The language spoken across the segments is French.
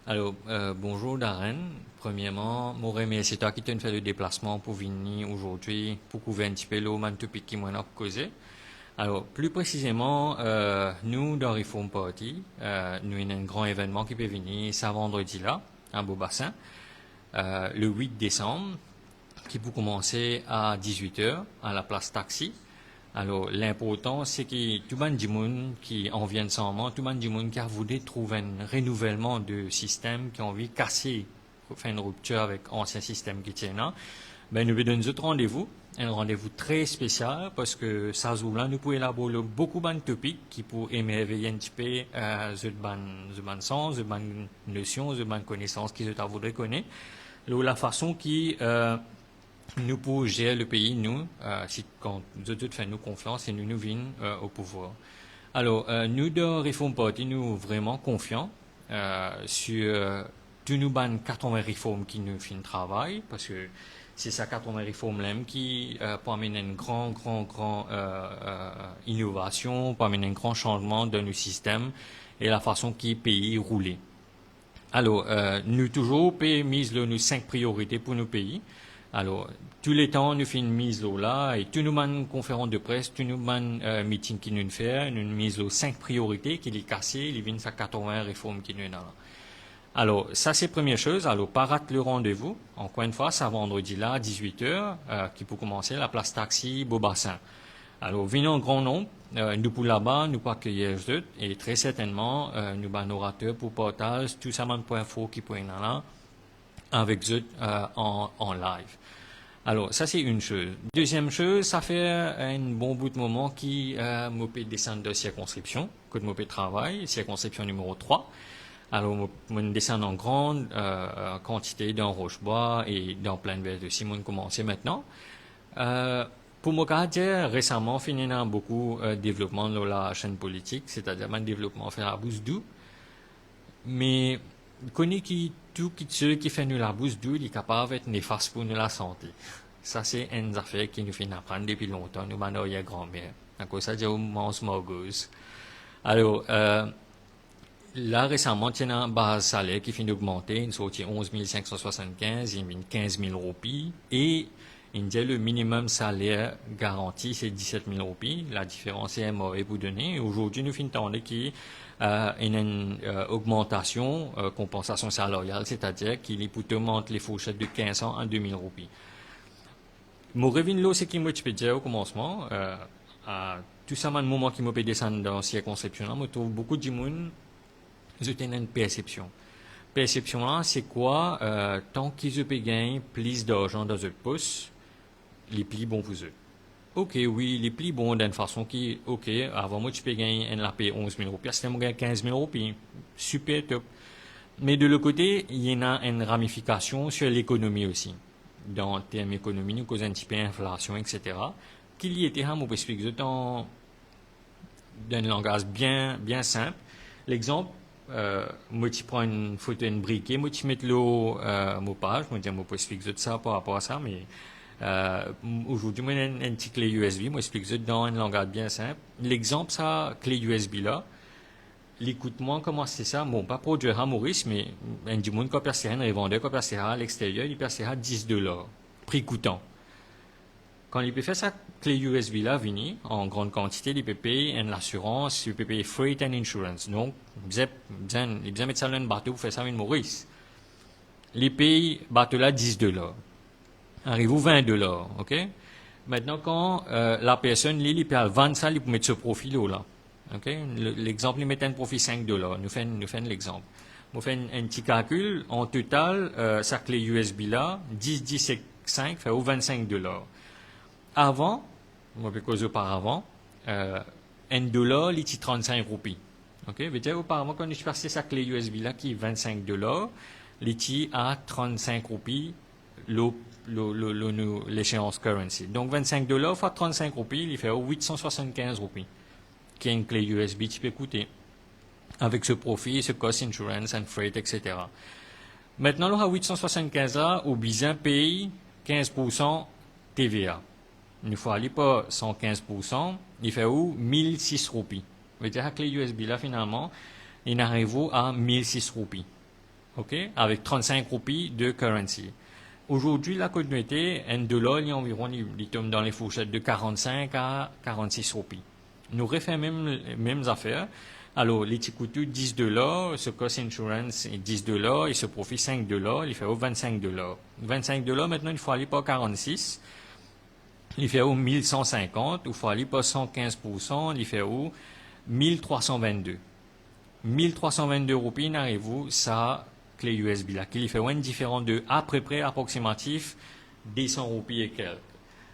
Alors, bonjour Darren. Premièrement, moi c'est toi qui t'as fait le déplacement pour venir aujourd'hui pour couvrir un petit peu le man topic qui m'a causé. Alors, plus précisément, nous, dans Reform Party, nous avons un grand événement qui peut venir ce vendredi-là, à Beaubassin, le 8 décembre, qui peut commencer à 18 heures à la place Taxi. Alors, l'important, c'est que tout le monde qui en vient ensemble, tout le monde qui a voulu trouver un renouvellement de système, qui a envie de casser, faire une rupture avec l'ancien système qui tient là, ben, nous vous donnons un rendez-vous, un rendez-vous très spécial, parce que ça, là, nous pouvons élaborer beaucoup de topics qui pour émerveiller un petit peu, the ban sens, the ban notion, the ban connaissance qui se voudrait connaître. Alors, la façon qui, nous pour gérer le pays, nous, si quand de toute fait nous confiance et nous venons au pouvoir. Alors, nous de Reform Party, nous vraiment confiants sur tous nos 80 réformes qui nous font travail, parce que c'est ça 80 réformes là qui peut amener une grande innovation, peut amener un grand changement dans nos systèmes et la façon qui le pays roulait. Alors, nous toujours mise nos 5 priorités pour nos pays. Alors, tous les temps, nous faisons une mise là, et tous nos conférences de presse, tous nos meetings qui nous fait, nous mise aux 5 priorités qui les cassées, les 20 à 80 réformes qui nous là. Alors, ça c'est la première chose. Alors, pas rater le rendez-vous. Encore une fois, c'est vendredi là, à 18 heures, qui peut commencer la place Taxi, Beaubassin. Alors, venons en grand nombre. Nous pour là-bas, nous pour accueillir eux, et très certainement, nous avons un orateur pour partage, tout ça, point info qui peut être là, avec eux en live. Alors, ça c'est une chose. Deuxième chose, ça fait un bon bout de moment qui m'a fait descendre de circonscription, que m'a fait travail, circonscription numéro 3. Alors, on descend en grande quantité dans Rochebois et dans Plaine-Verte aussi, on commence maintenant. Pour moi, dire récemment, fini dans beaucoup de développement de la chaîne politique, c'est-à-dire un développement fait à bouche doux. Mais, connaît qui tout ceux qui fait nous la bouche doux, il est capable d'être néfaste pour nous la santé. Ça, c'est une affaire qui nous fait apprendre depuis longtemps, nous, maintenant, il y a grand-mère. Donc, ça, dit au moment morgose. Alors, là, récemment, il y a une base salaire qui finit d'augmenter, une sortie 11 575, il y a 15 000 roupies, et il dit le minimum salaire garanti, c'est 17 000 roupies. La différence est mauvais pour donner. Aujourd'hui, nous finissons qu'il y a une augmentation, compensation salariale, c'est-à-dire qu'il est pour augmenter les fourchettes de 1500 à 2000 roupies. Mon revenu là, c'est qui me peut dire au commencement, tout ça, un moment qui me peut descendre dans cette conception-là, je trouve beaucoup de monde, ils ont une perception. Perception là, c'est quoi? Tant qu'ils peuvent gagner plus d'argent dans eux poste, les plis bons pour eux. Ok, oui, les plis bons d'une façon qui, ok, avant moi tu peux gagner un lapé 11 000 roupies, c'était moi gagner 15 000 roupies. Super top. Mais de l'autre côté, il y en a une ramification sur l'économie aussi. Dans le terme économie, nous causons un petit peu d'inflation, etc. Qu'il y était un mot expliquer dans d'un langage bien simple. L'exemple, moi tu prends une photo d'un briquet, moi tu mets l'eau mon page, moi je peux expliquer ça par rapport à ça, mais aujourd'hui moi j'ai une petite clé USB, moi explique ça dans un langage bien simple. L'exemple ça clé USB là, l'écoute-moi comment c'est ça, bon pas pour Dieu Maurice, mais un du monde qui perçoit un revendeur qui perçoit à l'extérieur, il perçoit $10, prix coûtant. Quand il peut faire sa clé USB là, venir en grande quantité, il peut payer une assurance, il peut payer freight and insurance. Donc, il peut mettre ça dans un bateau pour faire ça avec Maurice. Il paye bateau là $10. Arrive au $20, ok? Maintenant, quand la personne, il paye 20 ça, il peut mettre ce profil là. Ok? L'exemple, il met un profil $5. Nous faisons l'exemple. Nous faisons un petit calcul. En total, sa clé USB là, 10, 5, fait au $25. Avant, moi, parce auparavant, $1, il était 35 roupies. Ok? Veut dire, auparavant, quand je passais sa clé USB là, qui est $25, il était à 35 roupies, l'échéance currency. Donc, $25 fois 35 roupies, il fait 875 roupies, qui est une clé USB qui peut coûter. Avec ce profit, ce cost insurance and freight, etc. Maintenant, là, à 875 là, au besoin paye 15% TVA. Une fois, il pas 115%, il fait où 1006 roupies. Veut dire, la clé USB là, finalement, il arrive à 1006 roupies. OK, avec 35 roupies de currency. Aujourd'hui, la communauté, un dollar, il y a environ, il tombe dans les fourchettes de 45 à 46 roupies. Nous refait mêmes affaires. Alors, les petits couteaux, 10 dollars, ce cost insurance est 10 dollars, et ce profit 5 dollars, il fait au 25 dollars. 25 dollars, maintenant, il faut aller par 46. Il fait au 1150, il faut aller par 115%, il fait au 1322. 1322 roupies, n'arrive-vous, ça, clé USB là, qui fait une différence de à peu près approximatif des 100 roupies et quelques.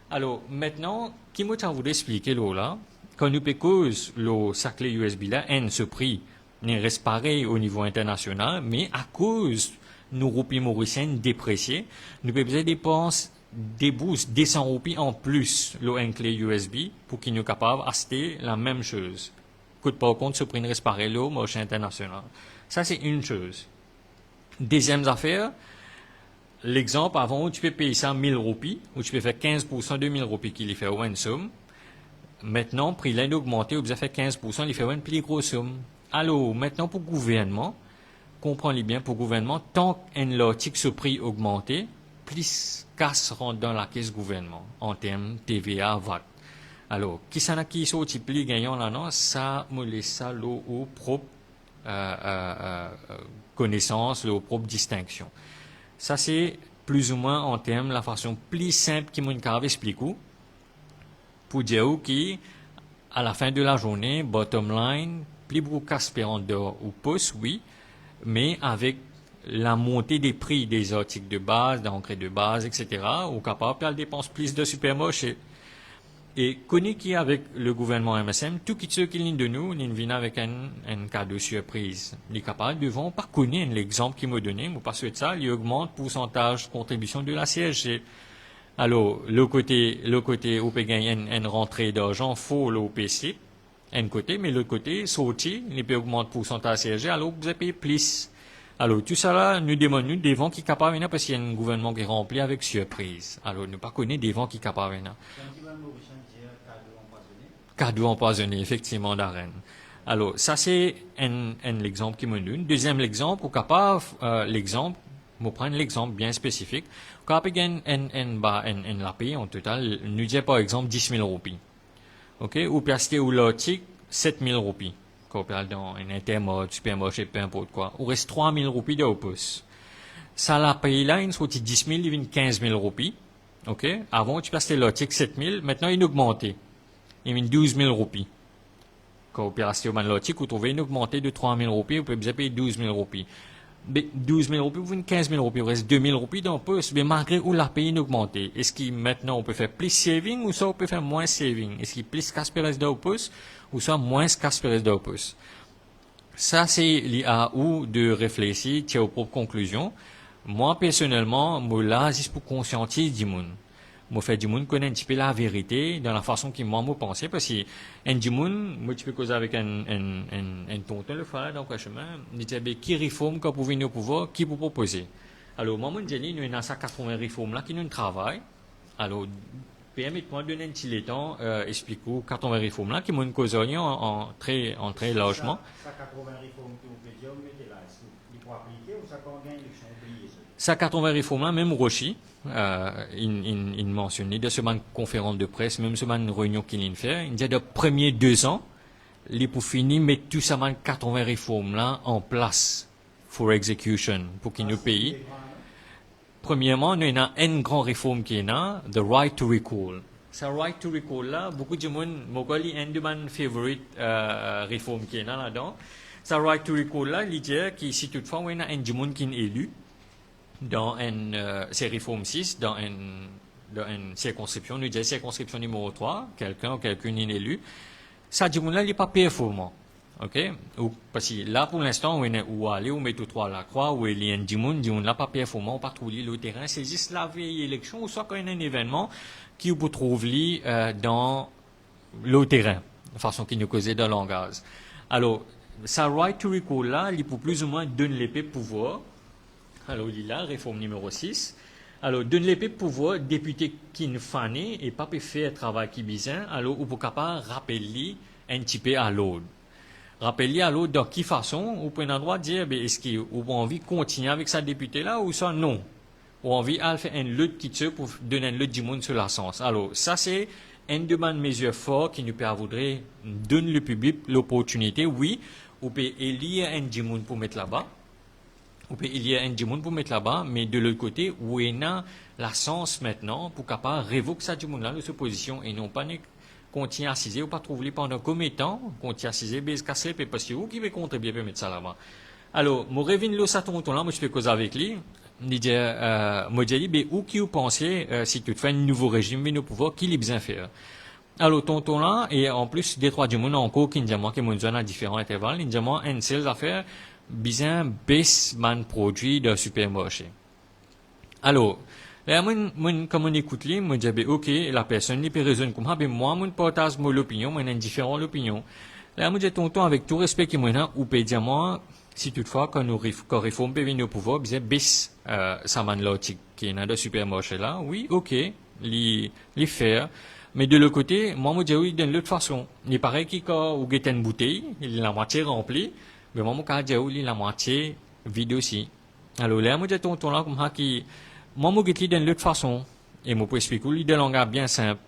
Alors, maintenant, qui m'a voulu expliquer là, quand nous cause sa clé USB là, ce prix n'est reste pareil au niveau international, mais à cause nos roupies mauriciennes dépréciées, nous avons besoin dépenser des boosts, des 100 roupies en plus, une clé USB, pour qu'ils nous capables d'acheter la même chose. Coûte pas compte, ce prix ne reste pareil au marché international. Ça, c'est une chose. Deuxième affaire, l'exemple avant où tu peux payer ça 1000 roupies, où tu peux faire 15% de 1000 roupies qui lui fait une somme. Maintenant, prix l'un augmenté, vous avez fait 15%, il fait une plus grosse somme. Alors, maintenant pour le gouvernement, comprenez bien, pour le gouvernement, tant qu'un l'article ce prix augmenté, plus casse rentre dans la caisse gouvernement, en termes TVA, VAT. Alors, qui s'en a qui sont plus gagnant là, non, ça me laisse ça au propre connaissance, aux propres distinctions. Ça, c'est plus ou moins en termes la façon plus simple qui m'a expliqué pour dire qu'à la fin de la journée, bottom line, plus beaucoup qu'aspirant d'or ou pouce, oui, mais avec la montée des prix des articles de base, d'engrais de base, etc., ou capable de dépenser plus de supermarché. Et connu qui avec le gouvernement MSM, tout ceux qui viennent de nous, ils viennent avec un cadeau surprise. Les capables devront pas connaître l'exemple qu'il m'a donné, mais parce que ça, il augmente le pourcentage de contribution de la CSG. Alors, le côté, où peut gagner une rentrée d'argent, faut l'OPC, un côté, mais l'autre côté, sorti, il peut augmenter le pourcentage CSG, alors vous avez payé plus. Alors, tout ça là, nous demandons des vents qui sont capables de parce qu'il y a un gouvernement qui est rempli avec surprise. Alors, nous pas connaître des vents qui sont capables de cadeau empoisonné, effectivement, d'arène. Alors, ça, c'est un exemple qui me donne. Deuxième exemple, ou capable, l'exemple, je prends l'exemple bien spécifique. Quand on la paye en total, nous disons par exemple 10 000 roupies. OK? Ou peut acheter ou l'article 7 000 roupies. Quand on parle dans un intermode, supermarché, peu importe quoi. Ou reste 3 000 roupies de opus. Ça, la paye là, il sortit 10 000, il vient 15 000 roupies. OK? Avant, tu peux acheter l'article 7 000. Maintenant, il a augmenté. Il vient 12 000 roupies. Quand on peut acheter au l'article, vous trouvez une augmentée de 3 000 roupies, vous pouvez payer 12 000 roupies. 12 000 roupies, vous venez 15 000 roupies, il reste 2 000 roupies dans le poste, mais malgré où la paye augmentée. Est-ce qu'il maintenant on peut faire plus saving ou ça on peut faire moins saving? Est-ce qu'il y a plus Casperes dans le poste ou ça moins Casperes dans le poste? Ça c'est l'IA ou de réfléchir, tiens aux propres conclusions. Moi personnellement, moi là, juste pour conscientiser du monde. Moi fait du monde connaît un petit peu la vérité dans la façon qu'il moi pensais parce que un du monde moi tu peux causer avec un tonton le faire dans le chemin il dit ben qui réforme quand pour venir au pouvoir qui pour proposer alors moi me dit nous avons ça 80 réformes là qui nous travaillent alors permettez-moi de donner un petit temps expliquer 80 réformes là qui m'ont causé en très largement ça 80 réformes que vous pouvez dire mettez là il faut appliquer ou ça combien élection oublié ça 80 réformes là même Rochi il mentionnait de semaine conférence de presse, même semaine réunion qu'il vient faire, il dit de premiers 2 ans, les pour finir mettre tout ça 80 réformes là en place for execution pour qu'il nous paye. Premièrement, nous avons une grande réforme qui est là, the right to recall. Ce right to recall là, beaucoup de monde, moi c'est un de mes favorite réformes qui est là-dedans. Ce right to recall là, il dit que si toutefois on a un de monde qui est élu dans une réforme 6, dans une circonscription, nous disons circonscription numéro 3, quelqu'un ou quelqu'une est élu, ça dit là, il n'est pas performant. OK? Parce que là, pour l'instant, on est où aller, on met tout trois à la croix, où il y a un dit là, pas performant, on pas trouver le terrain, c'est juste la veille élection, ou soit quand il y a un événement qui vous trouve dans le terrain, de façon qui nous causait de langage. Alors, ça right to recall là, il peut plus ou moins donner l'épée pouvoir. Alors, il est là, réforme numéro 6. Alors, donne l'épée pouvoir, député qui ne fané et pas peut faire travail qui bizarre, alors, ou pour capable rappeler un petit peu à l'ordre. Rappelez alors de quelle façon vous pouvez droit de dire, est-ce que vous avez envie de continuer avec sa députée là ou ça non. Ou envie de faire une lutte qui tue pour donner une lutte du monde sur la sens. Alors, ça c'est une de mes mesures fortes qui nous permettrait de donner le public l'opportunité, oui, vous pouvez élire un du monde pour mettre là-bas. Vous pouvez élire un du monde pour mettre là-bas, mais de l'autre côté, où est la sens maintenant pour capable révoquer ça du monde là de sa position et non pas continuer à assiser ou pas trouver pendant combien de temps, continuer à assiser, casser les parce que vous qui va contribuer pour mettre ça là-bas. Alors, moi, revient là, ça tombe là, moi, je fais cause avec lui. Moi, j'ai dit, mais où qui vous pensez, si tu fais un nouveau régime, mais nous pouvoir, qui est bien faire? Alors, tonton là, et en plus, des trois du monde encore, qui nous qui nous à différents intervalles, ils nous une seule affaire, bien, baisse, man, produit de supermarché. Alors, là, comme on écoute lui, moi, je dis, ok, la personne, il peut raisonner comme ça, mais moi, je partage mon opinion, moi, une différente opinion. Là, moi, je dis, tonton, avec tout respect qu'il m'a, ou peut dire, moi, si toutefois, quand réforme peut venir au pouvoir, bien, baisse, ça man l'autique, qui est dans le supermarché là, oui, ok, les faire. Mais de l'autre côté, moi, je dis, oui, d'une autre façon. Il paraît qu'il quand vous guettez une bouteille, il est la moitié remplie, mais moi, je dis, oui, il est la moitié vide aussi. Alors, là, moi, je dis, tonton là, comme ça, qui, moi, je dis, d'une autre façon. Et moi, je peux expliquer, il de langage bien simple.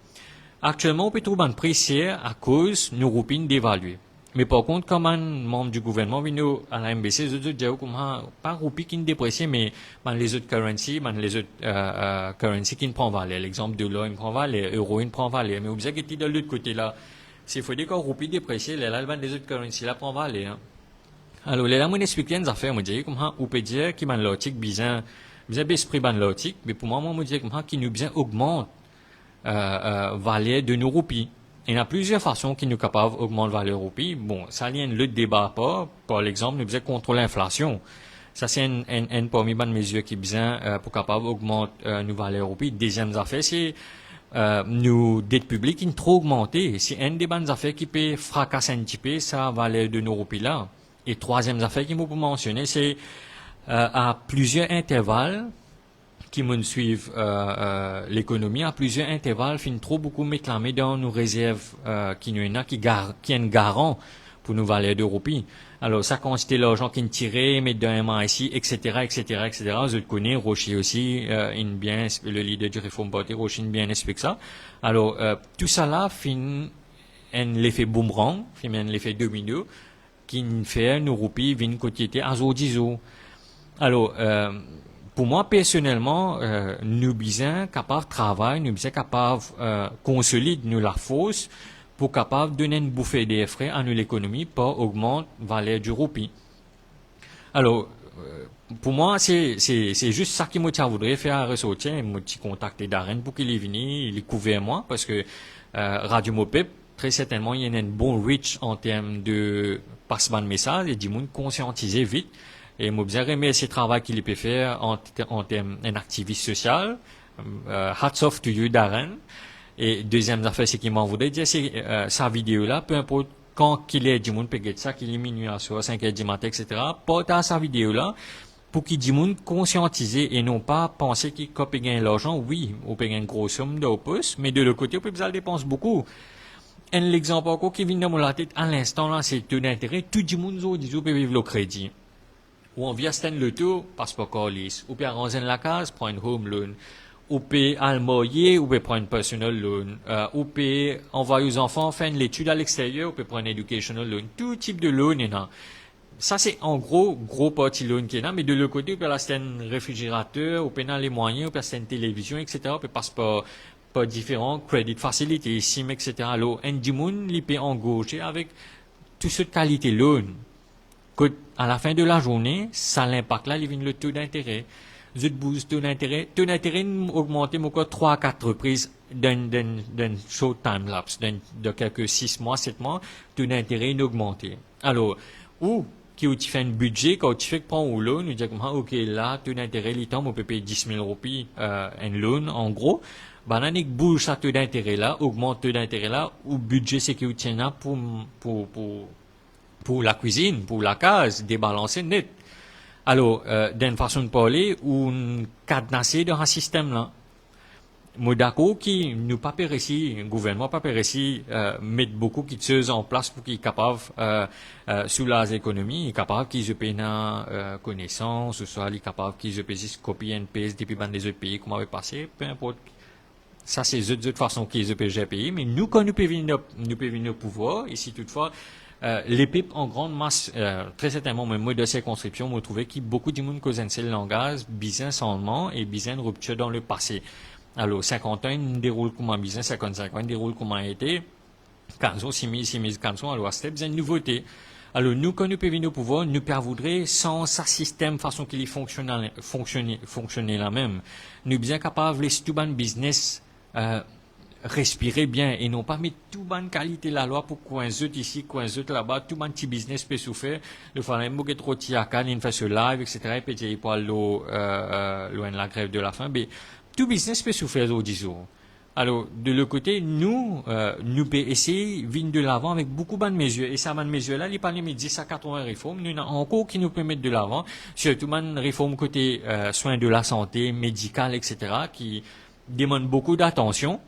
Actuellement, on peut trouver une pression à cause de nos roupines d'évaluer. Mais par contre, comme un membre du gouvernement vient à la MBC, les autres disent comme pas roupi qui ne déprécie, mais les autres currency, les autres currency qui ne prend valeur. L'exemple de l'or, il prend valeur, l'euro, il prend valeur. Mais vous savez que de l'autre côté là, s'il faut dire qu'on roupi déprécie, les autres currency là prend valeur. Alors, là, moi, explique une affaire, moi, dis comme on peut dire qu'il y a l'autique bizarre, baisse prix ban l'autique, mais pour moi, dis comme qui nous bien augmente, valeur de nos roupies. Il y a plusieurs façons qui nous capables d'augmenter la valeur roupies. Bon, ça vient le débat pas. Par exemple, nous faisons contrôler l'inflation. Ça, c'est une parmi les mesures qui besoin pour capable d'augmenter nos valeurs roupies. Deuxième affaire, c'est nos dettes publiques qui ne trop augmentées. C'est une des bonnes affaires qui peut fracasser un petit peu sa valeur de nos roupies là. Et troisième affaire qu'il faut mentionner, c'est à plusieurs intervalles qui me suivent l'économie à plusieurs intervalles fin trop beaucoup réclamer dans nos réserves qui nous qui est un garant pour nos valeurs d'Europe. Alors ça consiste l'argent qui est tiré mettre dans un main ici etc. Je le connais Rocher aussi bien le leader du Réforme Party Rocher bien explique ça. Alors tout ça là fin l'effet boomerang fin l'effet domino qui fait nos roupies viennent quotidien à zodizo. Alors pour moi, personnellement, nous sommes capables de travailler, nous sommes capables de consolider nous la force pour capable donner une bouffée d'air frais à l'économie pour augmenter la valeur du roupie. Alors, pour moi, c'est juste ça qui me voudrais faire ressortir. Je suis contacté Darren pour qu'il vienne, il couvre moi, parce que Radio Mopep, très certainement, il y a un bon reach en termes de passement de message et du monde conscientiser vite. Et moi, bien remercier le travail qu'il peut faire en termes d'un activiste social. Hats off to you, Darren. Et deuxième affaire, c'est qu'il m'en voudrait dire, c'est sa vidéo là, peu importe quand qu'il est du monde peut être ça, qu'il est minuit à soir, 5 heures du matin, etc. Porte à sa vidéo là, pour qu'il du monde conscientiser et non pas penser qu'il peut gagner l'argent. Oui, on peut gagner une grosse somme d'opus, mais de l'autre côté, on peut besoin dépenser beaucoup. Un exemple encore qui vient dans la tête à l'instant là, c'est tout d'intérêt, tout du monde peut vivre le crédit. Ou on vient stendre le tour, passeport corlis, ou peut arranger la case, prendre une home loan, ou peut almoyer, ou peut prendre une personal loan, ou peut envoyer aux enfants faire une étude à l'extérieur, ou peut prendre une educational loan, tout type de loan est là. Ça c'est en gros parti loan qui est là, mais de l'autre côté, on peut acheter un réfrigérateur, ou peut les moyens, ou peut acheter une télévision, etc., on peut passeport pas différents, credit facility, SIM, etc. Alors, un du monde, il peut engager avec toute cette qualité loan. À la fin de la journée, ça l'impact là, il vient le taux d'intérêt. Je booste taux d'intérêt augmenté encore 3 à 4 reprises d'un short time lapse, de quelques 6 mois, 7 mois, taux d'intérêt augmenté. Alors, ou, qui tu fais un budget, quand tu fais que prendre un loan, nous dit comme, ok, là, taux d'intérêt, il tombe, on peut payer 10 000 roupies, un loan, en gros. Bananik bouge ça taux d'intérêt là, augmente taux d'intérêt là, ou budget sécurité là pour la cuisine, pour la case, débalancer net. Alors, d'une façon de parler, ou cadenasser dans un système là. moi d'accord qui nous pas réussi, le gouvernement pas réussi mettre beaucoup de choses en place pour qu'ils capable soulager l'économie, capable qu'ils aient une connaissance, ou soit les capables qu'ils aient copier and paste depuis des autres pays comment avait passé, peu importe. Ça c'est d'autres façons qu'ils aient déjà payé, mais nous quand nous pouvons venir au pouvoir, ici toutefois les PIP en grande masse, très certainement, même moi de ces conscriptions, moi trouvé qu'il beaucoup de monde cause le langage, business en et business rupture dans le passé. Alors, 50 ans, il déroule comme un business, 55 ans, il déroule comme un été, 15 ans, 6 000, 15 ans, alors, c'est une nouveauté. Alors, nous, quand nous pouvons venir au pouvoir, nous voudrions, sans sa système, façon qu'il fonctionner la même, nous bien capables, les tout bon business, respirer bien et non pas mettre tout bonne qualité la loi pour coin zut ici, coin zut là-bas, tout bon petit business peut souffrir, le faire un bouquet trop tiacan, il fait ce live, etc., et puis il peut aller loin de la grève de la faim, mais tout business peut souffrir au 10 jours. Alors, de l'autre côté, nous pouvons essayer de venir de l'avant avec beaucoup de mesures. Et ça, de mesures-là, il parle de 10 à 80 réformes. Nous avons encore qui nous permettent de l'avant, surtout de réformes côté soins de la santé, médicale, etc., qui demandent beaucoup d'attention.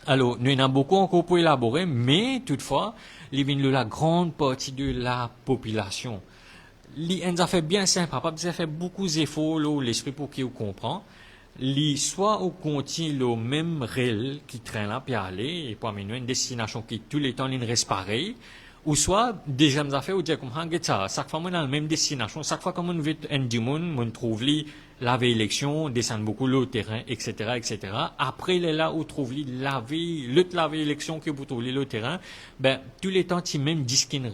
Alors, nous en avons beaucoup encore pour élaborer, mais toutefois, il vient de la grande partie de la population. Il a fait bien simple, papa, il a fait beaucoup d'efforts, l'esprit pour qu'il comprend. Soit au continue le même réel qui traîne là, puis aller, et pour amener une destination qui tous les temps, il reste pareil. Ou soit, déjà, nous avons fait, on dit comme, ça, chaque fois, on a la même destination, chaque fois, comme on veut un du monde, on trouve la veille élection, descendre beaucoup le terrain, etc., etc. Après, il est là où trouve la veille élection que vous trouvez le terrain, ben, tous les temps, tu même 10 qui nous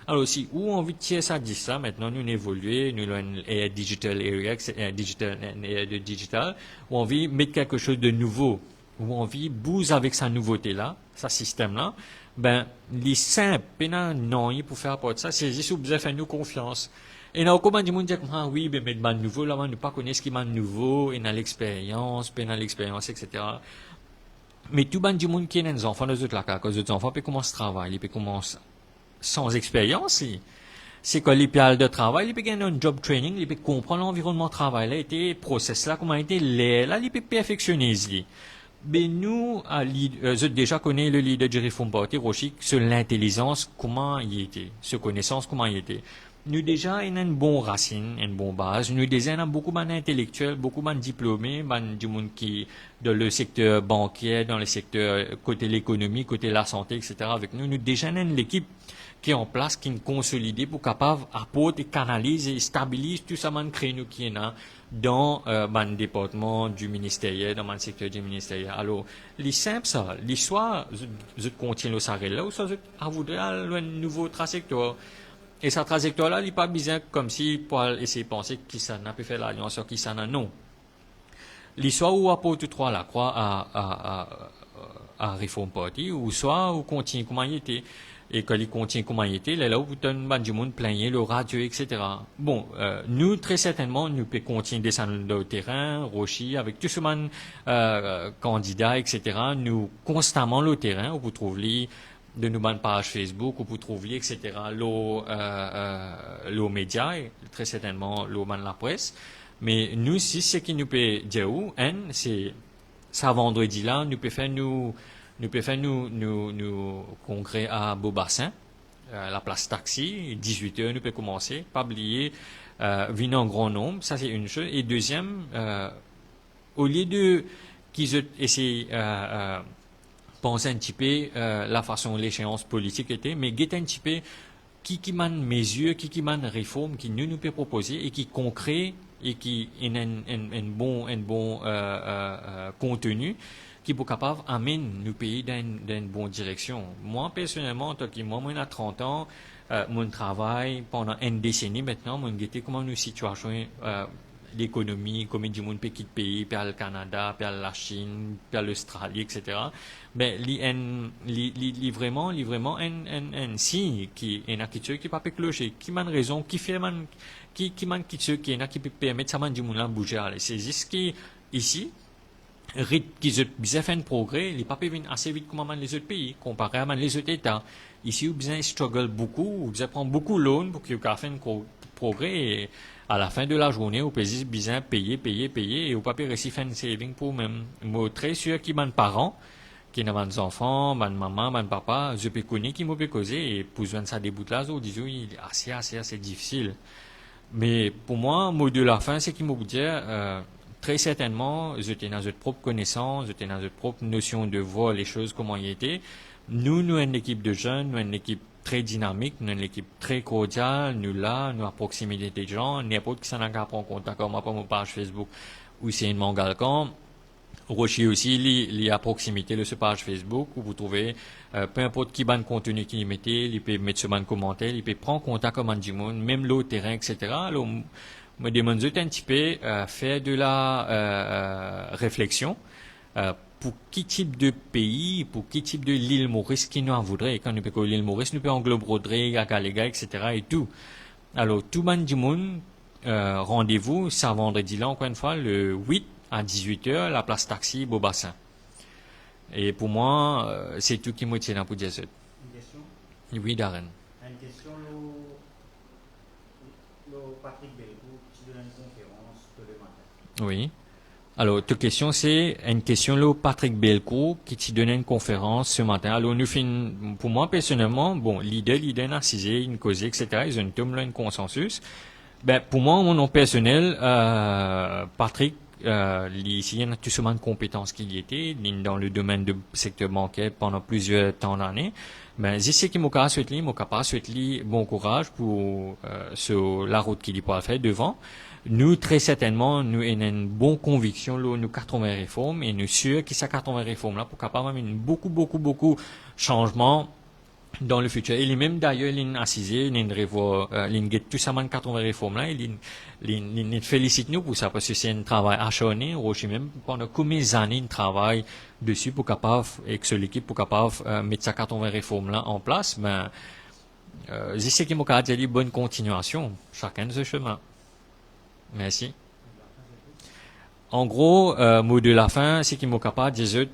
alors aussi, où on veut tirer ça, dit ça, maintenant, nous évoluer, nous avons un digital area, digital, où on veut mettre quelque chose de nouveau, où on veut bouger avec sa nouveauté-là, sa système-là, ben, les simples, non, pour faire apport de ça, c'est juste où vous avez fait nous confiance. Et là, comment du monde dit, ah oui, ben, mais de nouveau, là, on ne pas connaître ce qui est nouveau, et dans l'expérience, etc. Mais tout le monde qui est des enfants, les autres, là, quand les enfants, ils commencent à travailler, ils commencent sans expérience, c'est que les pieds de travail, ils peuvent gagner un job training, ils peuvent comprendre l'environnement de travail, là, et process là, comment était là, ils peuvent perfectionner. Mais nous, je déjà connais le leader du Reform Party, Rochi, sur l'intelligence, comment il était, sur connaissance, comment il était. Nous déjà, il y a une bonne racine, une bonne base. Nous déjà, il y a beaucoup d'intellectuels, beaucoup de diplômés, du monde qui, dans le secteur bancaire, dans le secteur côté l'économie, côté la santé, etc. Avec nous, nous déjà, il y a l'équipe qui est en place, qui est consolidée pour capable apporter, canaliser et stabiliser tout ça, créneau qui est là dans le département du ministériel, dans le secteur du ministériel. Alors, les simples, ça, l'histoire, je continue le sarrel là, ou ça, je voudrais un nouveau trajectoire. Et cette trajectoire-là, il n'est pas bizarre comme si pour essayer de penser qui ça n'a pas fait l'alliance sur qui ça n'a non. L'histoire où apporte trois la croix à Reform Party, ou soit où continue comment il était. Et quand il continue comment il était, là où vous tenez du monde plaigner le radio, etc. Bon, nous, très certainement, nous pouvons continuer descendre le terrain, Rochi, avec tout ce monde, candidats, etc. Nous, constamment le terrain, où vous trouvez de nous une page Facebook, où vous trouvez, etc. L'eau média, et très certainement l'eau man la presse. Mais nous, si ce qui nous peut dire où, c'est ça vendredi là, nous pouvons faire nous congrès à Beaubassin, la place taxi, 18h, nous pouvons commencer, pas oublier, venir en grand nombre, ça c'est une chose. Et deuxième, au lieu de qu'ils essaient penser un petit peu la façon l'échéance politique était, mais guetter un petit peu qui mène mesures, qui mène réformes, qui nous peut proposer et qui concret et qui a un bon contenu qui est capable d'amener nos pays dans une bonne direction. Moi, personnellement, en tant que moi, j'ai 30 ans, mon travail pendant une décennie maintenant, j'ai guetté comment nous situation l'économie, comme du monde petit pays, puis le Canada, puis la Chine, puis l'Australie, etc. Ben, li vraiment un signe qui est une attitude qui pas clocher, qui m'a raison, qui fait qui m'a qui peut permettre ça man du monde là bouger. C'est juste qui ici qui ont fait un progrès, les papiers viennent assez vite comme les autres pays, comparé à les autres États. Ici, vous avez struggle beaucoup, vous prend beaucoup de loans pour que vous fassiez progrès et à la fin de la journée, au pays bizarre, payer et au papier récit faire une saving pour même. Moi, très sûr qu'il y a des parents qui ont des enfants, des mamans, des papas, je peux connaître qui m'ont causer et pour joindre ça des bouts là, disons, il est assez difficile. Mais pour moi, mot de la fin, c'est qu'il m'a dit, très certainement, j'étais dans notre propre connaissance, j'étais dans notre propre notion de voir les choses comment ils étaient. Nous, une équipe de jeunes, nous, une équipe très dynamique, nous, une équipe très cordiale, nous, à proximité des gens, n'importe qui s'en a qu'à prendre contact, comme moi, par mon page Facebook, ou c'est une Mangalcan. Rocher aussi, il y a à proximité de ce page Facebook où vous trouvez, peu importe qui ban contenu qu'il mettait, il peut mettre sur ban commentaire, il peut prendre contact comme Andimoun, même l'autre terrain, etc. Alors, me demande un petit peu, faire de la, réflexion, pour quel type de pays, pour quel type de l'île Maurice qui nous en voudrait. Et quand nous peut l'île Maurice, nous peut englober Rodrigue, Agalega, etc. et tout. Alors, tout Andimoun, rendez-vous, ça vendredi là, encore une fois, le 8 à 18h, la place taxi, Beaubassin. Et pour moi, c'est tout qui me tient pour dire ça. Une question? Oui, Darren. Une question, le Patrick Belcourt qui donne une conférence le matin. Oui. Alors, ta question, c'est une question là, Patrick Belcourt qui te donnait une conférence ce matin. Alors, nous faisons, pour moi, personnellement, bon, l'idée, narcisé, une cause, etc., ils ont une tombe là, un consensus. Ben, pour moi, mon nom personnel, Patrick, ici, il y a tout ce de compétences qu'il y était, dans le domaine du secteur bancaire pendant plusieurs temps d'années. Ben, je sais qu'il m'a pas souhaité, bon courage pour, sur la route qu'il y peut faire devant. Nous, très certainement, nous avons une bonne conviction, là, nous 80 réformes, et nous sûrs que ces 80 réformes là, pour capable de beaucoup changements dans le futur. Il est même d'ailleurs, il a assisé, il a tout ça, 80 réformes là, il félicite nous pour ça, parce que c'est un travail acharné, aussi même pendant combien d'années il travaille dessus pour capable, avec l'équipe pour capable, mettre ces 80 réformes là en place, ben, je sais qu'il m'a dit bonne continuation, chacun de ce chemin. Merci. En gros, mot de la fin, c'est qu'il m'a capable de dire,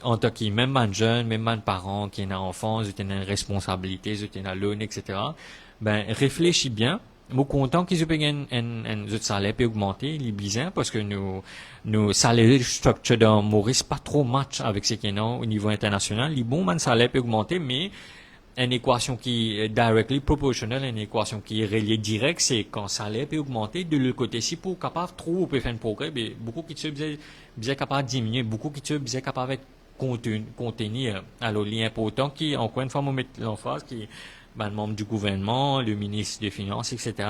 en tant que même un jeune, même un parent qui est un enfant, ils ont une responsabilité, ils ont une loan, etc. Ben, réfléchis bien. Moi, content qu'ils aient un salaire peut augmenter, il est bizarre parce que nos salaires structure dans Maurice pas trop match avec ce qu'il y a au niveau international. Les bons, man, salaire peut augmenter, mais une équation qui est directly proportionnelle, une équation qui est reliée direct, c'est quand ça salaire peut augmenter de l'autre côté. Si pour capable trop peut faire un progrès, mais beaucoup qui sont bien capable de diminuer, beaucoup qui sont bien capable de contenir. Alors, l'important qui, encore une fois, me mettre l'emphase, qui, ben, le membre du gouvernement, le ministre des Finances, etc.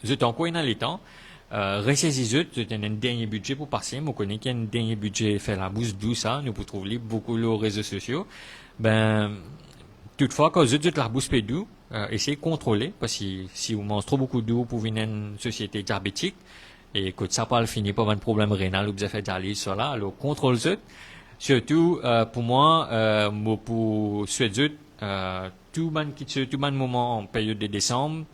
C'est encore dans les temps. Ressaisissez, c'est un dernier budget pour passer. Moi, je connais qu'il y a un dernier budget fait la bouche d'où ça. Nous pouvons trouver beaucoup les réseaux sociaux. Ben, toutefois, quand vous êtes la bouche pédou, essayez de contrôler, parce que si vous mangez trop beaucoup d'eau pour venir une société diabétique, et que ça pas finir par un problème rénal ou vous avez fait dialyse, cela, alors contrôlez-le. Surtout, pour moi, pour souhaiter, tout le moment en période de décembre,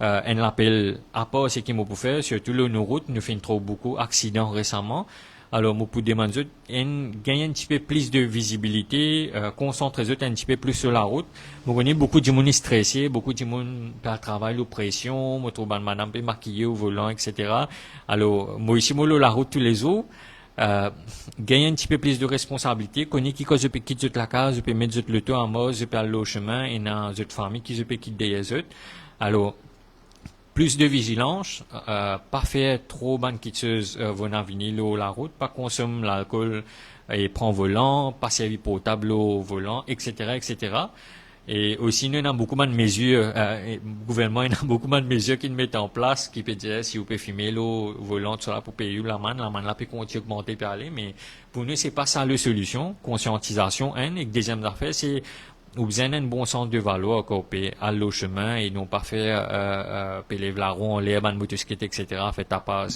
on l'appelle à part ce qu'il m'a pour faire, surtout là, nos routes, nous faisons trop beaucoup d'accidents récemment. Alors, moi, pour demander, gagner un petit peu plus de visibilité, concentrer un petit peu plus sur la route. Moi, connais beaucoup de monde stressé, beaucoup de monde par travail, la pression, moi, trouve madame peut maquiller au volant, etc. Alors, moi, ici, moi, la route tous les jours, gagner un petit peu plus de responsabilité, connais qui quand je peux quitter la case, je peux mettre le temps en mode, je peux aller au chemin, et dans une famille qui je peux quitter des autres. Alors, plus de vigilance, pas faire trop bonne quitteuse vos vinyle ou la route, pas consommer l'alcool et prendre volant, pas servir potable au volant, etc., etc. Et aussi, nous avons beaucoup de mesures, le gouvernement a beaucoup de mesures qu'ils mettent en place, qui peut dire si vous pouvez fumer l'eau volant, tout ça pour payer la manne là peut continuer à augmenter et aller, mais pour nous, c'est pas ça la solution. Conscientisation, et deuxième affaire, c'est ou bien un bon sens de valeur qu'on peut aller au chemin et non pas faire les larrons, les ban motocyclette, etc. fait tapage.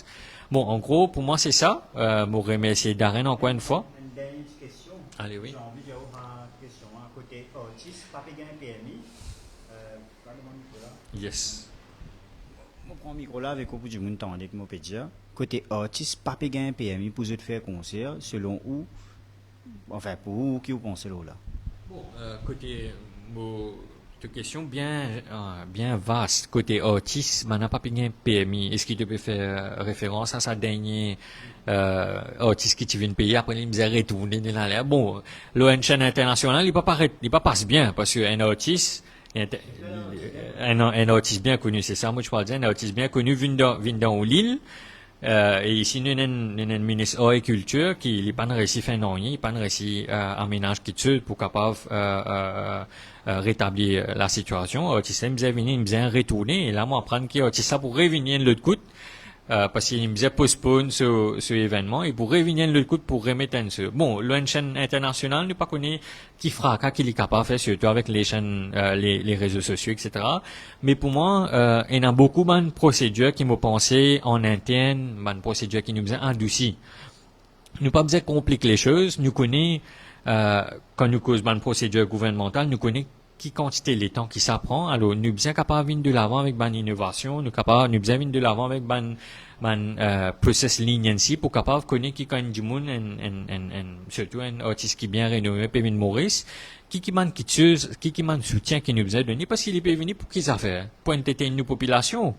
Bon, en gros, pour moi, c'est ça. Moi, remercier Darren encore une fois. Une dernière question. Allez, oui. J'ai envie d'avoir une question. Côté autiste, pas payer un PMI. Parlez-moi Nicolas. Yes. Je prends le micro là avec beaucoup de monde avec mon pédia. Côté artiste, pas payer un PMI pour te faire concert, selon où, enfin, pour où qui vous pensez là? Bon, côté, Une question bien vaste. Côté autisme, on n'a pas payé un PMI. Est-ce qu'il te peut faire référence à sa dernière autisme qui tu viens de payer après il me disait retourner dans l'air. Bon, l'ONG international, il pas passe bien parce qu'un autisme, un autisme bien connu, c'est ça, moi je parle d'un autisme bien connu, vient dans l'île. Et ici, nous avons un ministre agriculture qui n'est pas réussi à faire rien, il n'est pas réussi à aménager qui tue pour capable rétablir la situation. Autiste, il me disait retourner, et là, moi, apprendre qu'il y a ça pour revenir de l'autre côté, parce qu'il me disait postpone ce événement, et pour revenir de l'autre côté pour remettre un ce. Bon, l'ONG international ne pas connaît qui fera, qu'il est capable de faire, surtout avec les chaînes, les réseaux sociaux, etc. Mais pour moi, il y a beaucoup de procédures qui m'ont pensé en interne, de procédures qui nous ont endouci. Nous pas besoin de compliquer les choses, nous connaissons, quand nous causons une procédure gouvernementale, nous connaissons qui quantité les temps qui s'apprend. Alors, nous sommes capables de l'avant avec une innovation, nous sommes de l'avant avec un process leniency pour capable connaître qui quand du monde, surtout un artiste qui est bien renommé, Pévin Maurice, qui soutien qui nous a donné parce qu'il est venu pour qu'ils affaires, pour entertainer nos populations.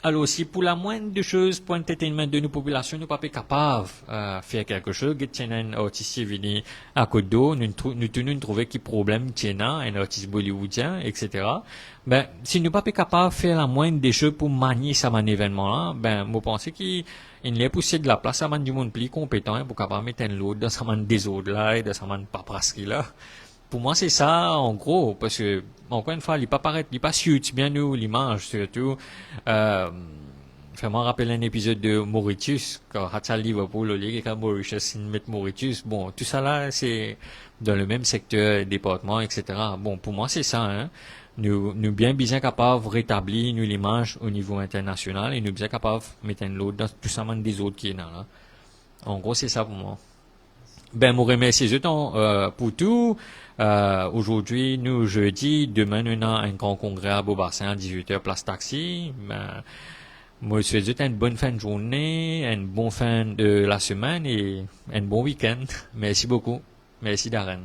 Alors, si pour la moindre des choses, pour l'entertainment de nos populations, nous ne sommes pas capables de faire quelque chose, que tiens un artiste venu à côté d'eau, nous tenons trouver qui problème tiens un artiste bollywoodien, etc. Ben, si nous ne sommes pas capables de faire la moindre des choses pour manier ça, un événement-là, ben, moi, je pense qu'il y a poussé de la place à du monde plus compétent pour capable mettre un lot dans sa man désordre là et dans sa man paperasserie là. Pour moi, c'est ça, en gros, parce que, encore une fois, il pas suit bien nous, l'image, surtout, vraiment rappeler un épisode de Mauritius, quand Hatsal Liverpool, au lieu quand Mauritius, Mauritius, bon, tout ça là, c'est dans le même secteur, département, etc. Bon, pour moi, c'est ça, hein. Nous bien capables de rétablir nous l'image au niveau international et nous bien capables de mettre un lot dans tout ça, des autres qui est là. En gros, c'est ça pour moi. Ben, moi, remercie pour tout. Aujourd'hui, nous, jeudi, demain, nous avons un grand congrès à Beaubassin à 18h, place taxi. Ben, moi, je souhaite une bonne fin de journée, une bonne fin de la semaine et un bon week-end. Merci beaucoup. Merci, Darren.